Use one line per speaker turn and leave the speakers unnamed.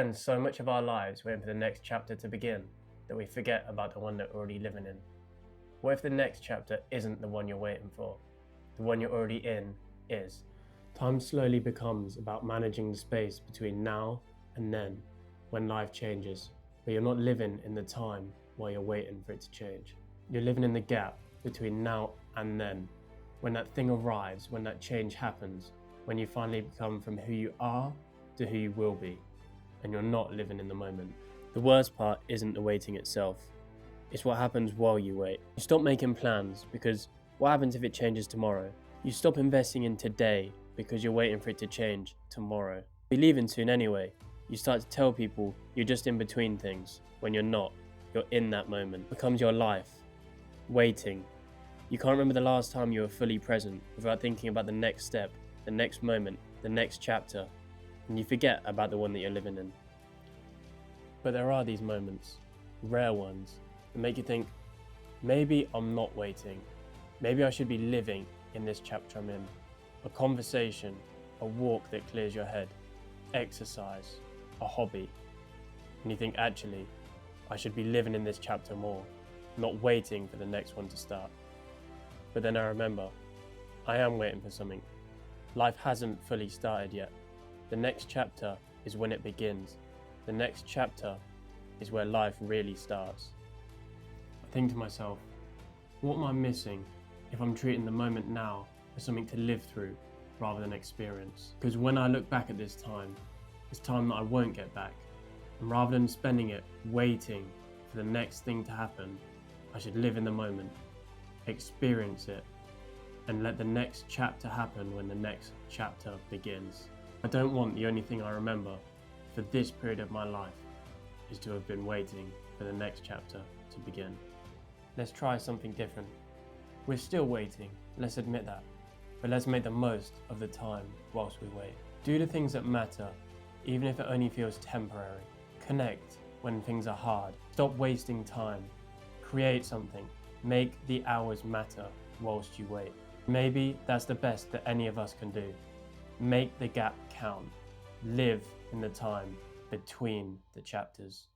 spend so much of our lives waiting for the next chapter to begin that we forget about the one that we're already living in. What if the next chapter isn't the one you're waiting for? The one you're already in is. Time slowly becomes about managing the space between now and then, when life changes, but you're not living in the time while you're waiting for it to change. You're living in the gap between now and then, when that thing arrives, when that change happens, when you finally become from who you are to who you will be, and you're not living in the moment. The worst part isn't the waiting itself, it's what happens while you wait. You stop making plans because what happens if it changes tomorrow? You stop investing in today because you're waiting for it to change tomorrow. You're leaving soon anyway. You start to tell people you're just in between things when you're not. You're in that moment. It becomes your life. Waiting. You can't remember the last time you were fully present without thinking about the next step, the next moment, the next chapter, and you forget about the one that you're living in. But there are these moments, rare ones, that make you think, maybe I'm not waiting. Maybe I should be living in this chapter I'm in. A conversation, a walk that clears your head, exercise, a hobby. And you think, actually, I should be living in this chapter more, not waiting for the next one to start. But then I remember, I am waiting for something. Life hasn't fully started yet. The next chapter is when it begins. The next chapter is where life really starts. I think to myself, what am I missing if I'm treating the moment now as something to live through rather than experience? Because when I look back at this time, it's time that I won't get back. And rather than spending it waiting for the next thing to happen, I should live in the moment, experience it, and let the next chapter happen when the next chapter begins. I don't want the only thing I remember for this period of my life is to have been waiting for the next chapter to begin. Let's try something different. We're still waiting, let's admit that, but let's make the most of the time whilst we wait. Do the things that matter, even if it only feels temporary. Connect when things are hard. Stop wasting time. Create something. Make the hours matter whilst you wait. Maybe that's the best that any of us can do. Make the gap count. Live in the time between the chapters.